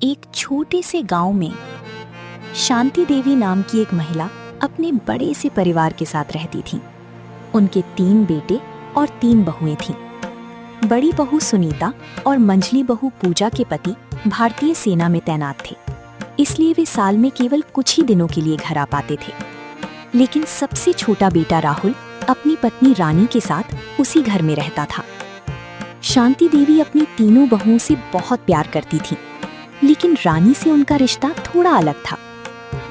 एक छोटे से गांव में शांति देवी नाम की एक महिला अपने बड़े से परिवार के साथ रहती थी। उनके 3 बेटे और 3 बहुएं थीं। बड़ी बहू सुनीता और मंझली बहू पूजा के पति भारतीय सेना में तैनात थे, इसलिए वे साल में केवल कुछ ही दिनों के लिए घर आ पाते थे। लेकिन सबसे छोटा बेटा राहुल अपनी पत्नी रानी के साथ उसी घर में रहता था। शांति देवी अपनी तीनों बहुओं से बहुत प्यार करती थी, लेकिन रानी से उनका रिश्ता थोड़ा अलग था।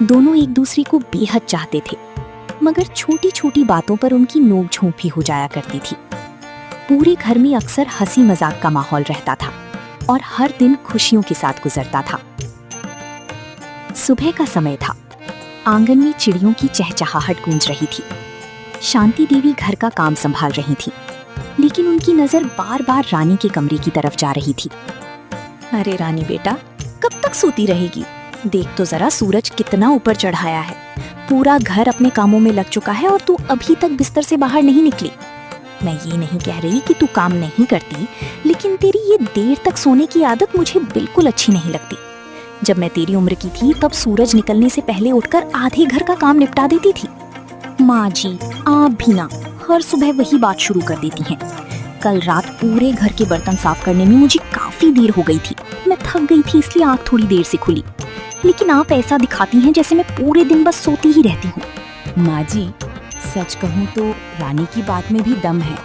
दोनों एक दूसरे को बेहद चाहते थे, मगर छोटी छोटी बातों पर उनकी नोक-झोंक भी हो जाया करती थी। पूरे घर में अक्सर हंसी मजाक का माहौल रहता था और हर दिन खुशियों के साथ गुजरता था। सुबह का समय था। आंगन में चिड़ियों की चहचहाहट गूंज रही थी। शांति देवी घर का काम संभाल रही थी, लेकिन उनकी नजर बार बार रानी के कमरे की तरफ जा रही थी। अरे रानी बेटा, कब तक सोती रहेगी? देख तो जरा, सूरज कितना ऊपर चढ़ाया है। पूरा घर अपने कामों में लग चुका है और तू अभी तक बिस्तर से बाहर नहीं निकली। मैं ये नहीं कह रही कि तू काम नहीं करती, लेकिन तेरी ये देर तक सोने की आदत मुझे बिल्कुल अच्छी नहीं लगती। जब मैं तेरी उम्र की थी तब सूरज निकलने से पहले उठकर आधे घर का काम निपटा देती थी। माँ जी, आप भी ना हर सुबह वही बात शुरू कर देती हैं। कल रात पूरे घर के बर्तन साफ करने में मुझे काफी देर हो गई थी। मैं थक गई थी, इसलिए आँख थोड़ी देर से खुली। लेकिन आप ऐसा दिखाती हैं जैसे मैं पूरे दिन बस सोती ही रहती हूँ। माँ जी, सच कहूँ तो रानी की बात में भी दम है।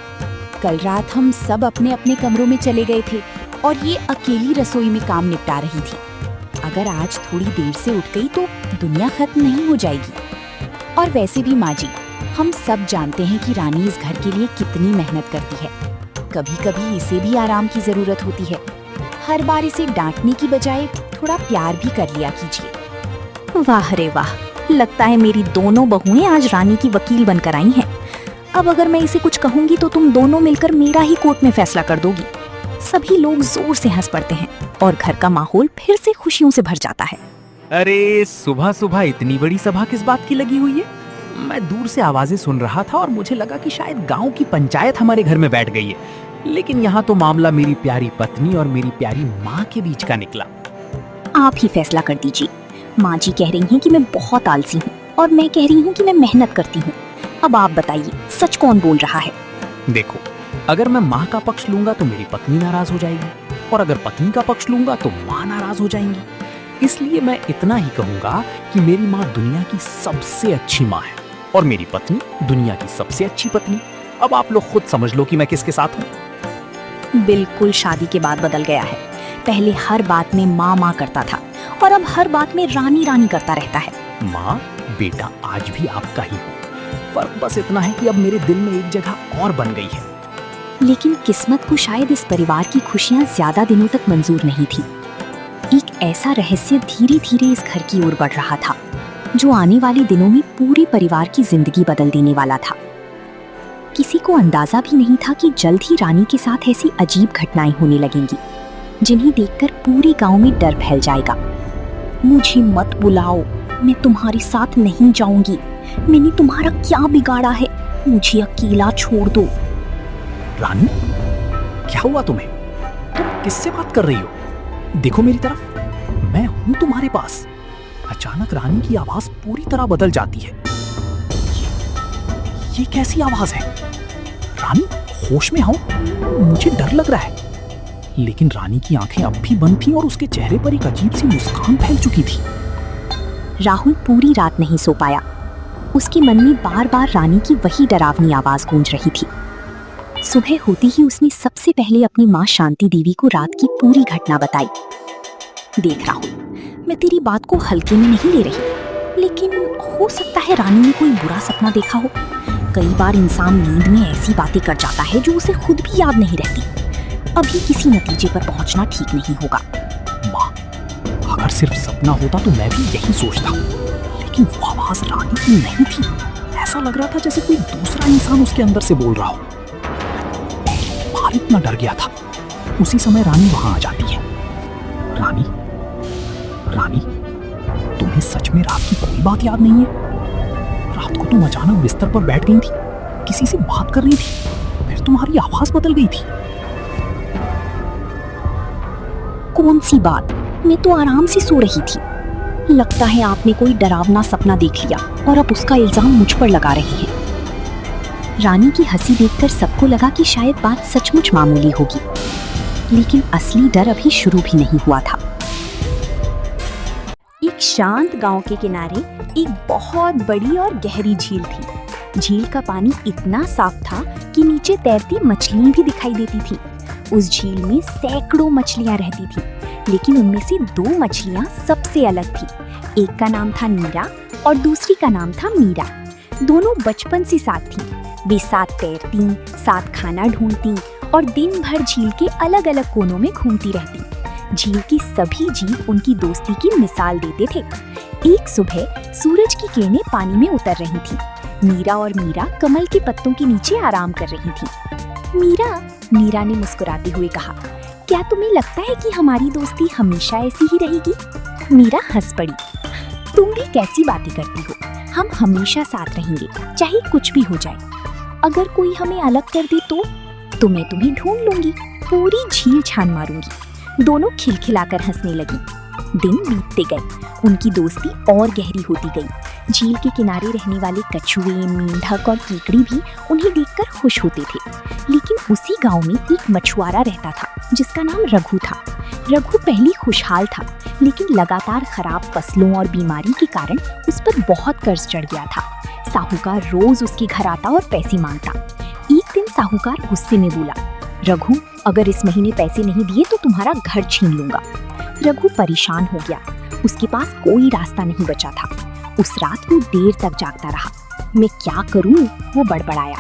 कल रात हम सब अपने अपने कमरों में चले गए थे और ये अकेली रसोई में काम निपटा रही थी। अगर आज थोड़ी देर से उठ गई तो दुनिया खत्म नहीं हो जाएगी। और वैसे भी माँ जी, हम सब जानते हैं कि रानी इस घर के लिए कितनी मेहनत करती है। कभी कभी इसे भी आराम की जरूरत होती है। हर बार इसे डांटने की बजाय थोड़ा प्यार भी कर लिया कीजिए। वाह रे वाह, लगता है मेरी दोनों बहुएं आज रानी की वकील बनकर आई हैं। अब अगर मैं इसे कुछ कहूंगी तो तुम दोनों मिलकर मेरा ही कोर्ट में फैसला कर दोगी। सभी लोग जोर से हंस पड़ते हैं और घर का माहौल फिर से खुशियों से भर जाता है। अरे सुबह सुबह इतनी बड़ी सभा किस बात की लगी हुई है? मैं दूर से आवाजें सुन रहा था और मुझे लगा कि शायद गांव की पंचायत हमारे घर में बैठ गई है, लेकिन यहाँ तो मामला मेरी प्यारी पत्नी और मेरी प्यारी माँ के बीच का निकला। आप ही फैसला कर दीजिए। माँ जी कह रही हैं कि मैं बहुत आलसी हूँ और मैं कह रही हूँ कि मैं मेहनत करती हूँ। अब आप बताइए, सच कौन बोल रहा है? देखो, अगर मैं माँ का पक्ष लूंगा तो मेरी पत्नी नाराज हो जाएगी, और अगर पत्नी का पक्ष लूंगा तो माँ नाराज हो जाएंगी। इसलिए मैं इतना ही कहूंगा कि मेरी माँ दुनिया की सबसे अच्छी माँ है और मेरी पत्नी दुनिया की सबसे अच्छी पत्नी। अब आप लोग खुद समझ लो कि मैं किसके साथ हूँ। बिल्कुल शादी के बाद बदल गया है। पहले हर बात में माँ माँ करता था और अब हर बात में रानी रानी करता रहता है। माँ बेटा आज भी आपका ही हूँ, फर्क बस इतना है कि अब मेरे दिल में एक जगह और बन गई है। लेकिन किस्मत को शायद इस परिवार की खुशियाँ ज्यादा दिनों तक मंजूर नहीं थी। एक ऐसा रहस्य धीरे धीरे इस घर की ओर बढ़ रहा था, जो आने वाले दिनों में पूरे परिवार की जिंदगी बदल देने वाला था। किसी को अंदाजा भी नहीं था कि जल्द ही रानी के साथ ऐसी अजीब घटनाएं होने लगेंगी, जिन्हें देखकर पूरे गांव में डर फैल जाएगा। मुझे मत बुलाओ, मैं तुम्हारे साथ नहीं जाऊंगी। मैंने तुम्हारा क्या बिगाड़ा है? मुझे अकेला छोड़ दो। रानी, क्या हुआ तुम्हें? तुम किससे बात कर रही हो? देखो मेरी तरफ, मैं हूं तुम्हारे पास। अचानक रानी की आवाज पूरी तरह बदल जाती है। ये कैसी आवाज है? रानी, होश में आओ, मुझे डर लग रहा है। लेकिन रानी की आंखें अब भी बंद थीं और उसके चेहरे पर एक अजीब सी मुस्कान फैल चुकी थी। राहुल पूरी रात नहीं सो पाया। उसके मन में बार बार रानी की वही डरावनी आवाज गूंज रही थी। सुबह होते ही उसने सबसे पहले अपनी माँ शांति देवी को रात की पूरी घटना बताई। देख राहुल, मैं तेरी बात को हल्के में नहीं ले रही, लेकिन हो सकता है रानी ने कोई बुरा सपना देखा हो। कई बार इंसान नींद में ऐसी बातें कर जाता है जो उसे खुद भी याद नहीं रहती। अभी किसी नतीजे पर पहुंचना ठीक नहीं होगा। माँ, अगर सिर्फ सपना होता तो मैं भी यही सोचता, लेकिन वो आवाज रानी की नहीं थी। ऐसा लग रहा था जैसे कोई दूसरा इंसान उसके अंदर से बोल रहा हो। बाहर इतना डर गया था। उसी समय रानी वहां आ जाती है। रानी, रानी, तुम्हें सच में रात की कोई बात याद नहीं है? रात को तुम अचानक बिस्तर पर बैठ गई थी, किसी से बात कर रही थी, फिर तुम्हारी आवाज बदल गई थी। कौन सी बात? मैं तो आराम से सो रही थी। लगता है आपने कोई डरावना सपना देख लिया और अब उसका इल्जाम मुझ पर लगा रही हैं। रानी की हंसी देखकर सबको लगा कि शायद बात सचमुच मामूली होगी, लेकिन असली डर अभी शुरू भी नहीं हुआ था। एक शांत गांव के किनारे एक बहुत बड़ी और गहरी झील थी। झील का पानी इतना साफ था कि नीचे तैरती मछलियां भी दिखाई देती थी। उस झील में सैकड़ों मछलियां रहती थी, लेकिन उनमें से 2 मछलियां सबसे अलग थी। एक का नाम था नीरा और दूसरी का नाम था मीरा। दोनों बचपन से साथ थीं। वे साथ तैरती, साथ खाना ढूंढती और दिन भर झील के अलग अलग कोनों में घूमती रहती। झील की सभी जीव उनकी दोस्ती की मिसाल देते थे। एक सुबह सूरज की किरणें पानी में उतर रही थीं। मीरा और मीरा कमल के पत्तों के नीचे आराम कर रही थीं। मीरा ने मुस्कुराते हुए कहा, क्या तुम्हें लगता है कि हमारी दोस्ती हमेशा ऐसी ही रहेगी? मीरा हंस पड़ी। तुम भी कैसी बातें करती हो? हम हमेशा साथ रहेंगे, चाहे कुछ भी हो जाए। अगर कोई हमें अलग कर दे तो मैं तुम्हें ढूंढ लूंगी, पूरी झील छान मारूंगी। दोनों खिलखिलाकर हंसने लगी। दिन बीतते गए, उनकी दोस्ती और गहरी होती गई। झील के किनारे रहने वाले कछुए, मेंढक और केकड़ी भी उन्हें देखकर खुश होते थे। लेकिन उसी गांव में एक मछुआरा रहता था जिसका नाम रघु था। रघु पहले खुशहाल था, लेकिन लगातार खराब फसलों और बीमारी के कारण उस पर बहुत कर्ज चढ़ गया था। साहूकार रोज उसके घर आता और पैसे मांगता। एक दिन साहूकार गुस्से में बोला, रघु, अगर इस महीने पैसे नहीं दिए तो तुम्हारा घर छीन लूंगा। रघु परेशान हो गया। उसके पास कोई रास्ता नहीं बचा था। उस रात वो देर तक जागता रहा। मैं क्या करूं? वो बड़बड़ाया।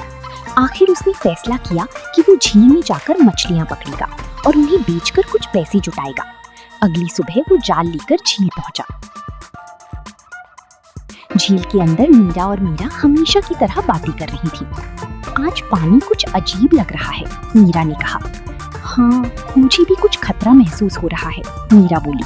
आखिर उसने फैसला किया कि वो झील में जाकर मछलियां पकड़ेगा और उन्हें बेचकर कुछ पैसे जुटाएगा। अगली सुबह वो जाल लेकर झील पहुंचा। झील के अंदर मीरा और मीरा हमेशा की तरह बातें कर रही थी। आज पानी कुछ अजीब लग रहा है, मीरा ने कहा। हाँ, मुझे भी कुछ खतरा महसूस हो रहा है, मीरा बोली।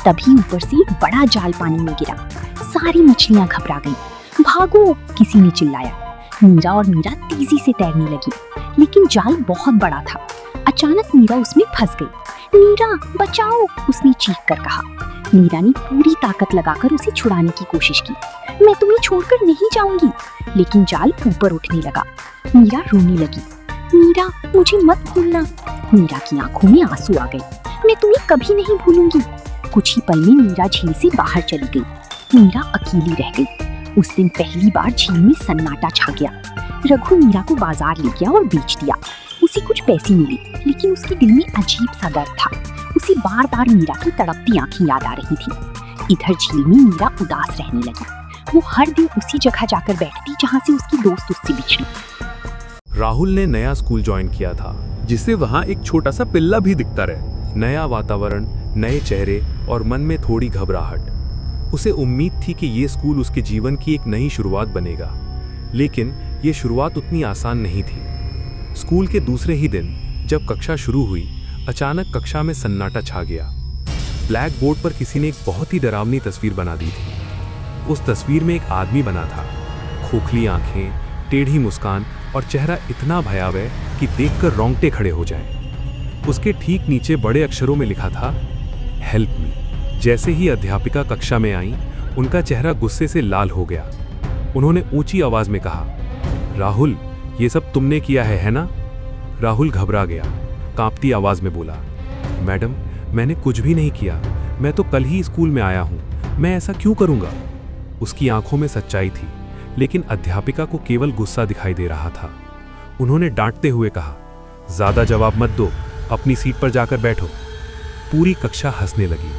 तभी ऊपर से एक बड़ा जाल पानी में गिरा। सारी मछलियां घबरा गईं। भागो, किसी ने चिल्लाया। मीरा और मीरा तेजी से तैरने लगी, लेकिन जाल बहुत बड़ा था। अचानक मीरा उसमें फंस गई। मीरा, बचाओ, उसने चीख कर कहा। मीरा ने पूरी ताकत लगाकर उसे छुड़ाने की कोशिश की। मैं तुम्हें छोड़कर नहीं जाऊंगी, लेकिन जाल ऊपर उठने लगा। मीरा रोने लगी। मीरा, मुझे मत भूलना। मीरा की आंखों में आंसू आ गए। मैं तुम्हें कभी नहीं भूलूंगी। कुछ ही पल में मीरा झील से बाहर चली गई। मीरा अकेली रह गई। उस दिन पहली बार झील में सन्नाटा छा गया। रघु मीरा को बाजार ले गया और बेच दिया। उसे कुछ पैसे मिले, लेकिन उसके दिल में अजीब सा दर्द था। उसे बार बार मीरा की तड़पती आंखें याद आ रही थी। इधर झील में मीरा उदास रहने लगी। वो हर दिन उसी जगह जाकर बैठती जहाँ से उसकी दोस्त उससे बिछड़ी। राहुल ने नया स्कूल ज्वाइन किया था, जिसे वहाँ एक छोटा सा पिल्ला भी दिखता रहे। नया वातावरण, नए चेहरे और मन में थोड़ी घबराहट। उसे उम्मीद थी कि ये स्कूल उसके जीवन की एक नई शुरुआत बनेगा, लेकिन ये शुरुआत उतनी आसान नहीं थी। स्कूल के दूसरे ही दिन जब कक्षा शुरू हुई, अचानक कक्षा में सन्नाटा छा गया। ब्लैक बोर्ड पर किसी ने एक बहुत ही डरावनी तस्वीर बना दी थी। उस तस्वीर में एक आदमी बना था। खोखली आंखें, टेढ़ी मुस्कान और चेहरा इतना भयावह कि देखकर रोंगटे खड़े हो जाए। उसके ठीक नीचे बड़े अक्षरों में लिखा था, हेल्प मी। जैसे ही अध्यापिका कक्षा में आई, उनका चेहरा गुस्से से लाल हो गया। उन्होंने ऊंची आवाज में कहा, राहुल, ये सब तुमने किया है ना? राहुल घबरा गया, कांपती आवाज में बोला, मैडम, मैंने कुछ भी नहीं किया। मैं तो कल ही स्कूल में आया हूँ। मैं ऐसा क्यों करूँगा? उसकी आंखों में सच्चाई थी, लेकिन अध्यापिका को केवल गुस्सा दिखाई दे रहा था। उन्होंने डांटते हुए कहा, ज्यादा जवाब मत दो, अपनी सीट पर जाकर बैठो। पूरी कक्षा हंसने लगी।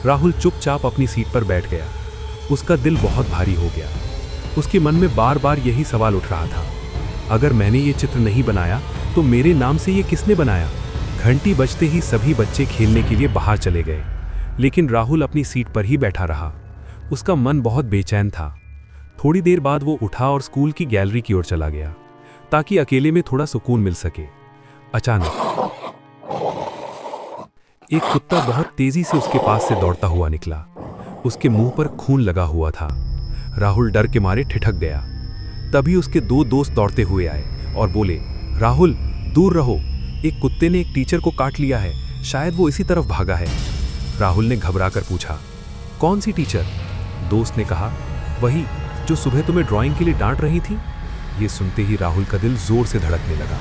राहुल चुपचाप अपनी सीट पर बैठ गया। उसका दिल बहुत भारी हो गया। उसके मन में बार बार यही सवाल उठ रहा था, अगर मैंने ये चित्र नहीं बनाया तो मेरे नाम से ये किसने बनाया? घंटी बजते ही सभी बच्चे खेलने के लिए बाहर चले गए, लेकिन राहुल अपनी सीट पर ही बैठा रहा। उसका मन बहुत बेचैन था। थोड़ी देर बाद वो उठा और स्कूल की गैलरी की ओर चला गया, ताकि अकेले में थोड़ा सुकून मिल सके। अचानक एक कुत्ता बहुत तेजी से उसके पास से दौड़ता हुआ निकला। उसके मुंह पर खून लगा हुआ था। राहुल डर के मारे ठिठक गया। तभी उसके 2 दोस्त दौड़ते हुए आए और बोले, राहुल, दूर रहो, एक कुत्ते ने एक टीचर को काट लिया है, शायद वो इसी तरफ भागा है। राहुल ने घबराकर पूछा, कौन सी टीचर? दोस्त ने कहा, वही जो सुबह तुम्हें ड्राइंग के लिए डांट रही थी। ये सुनते ही राहुल का दिल जोर से धड़कने लगा।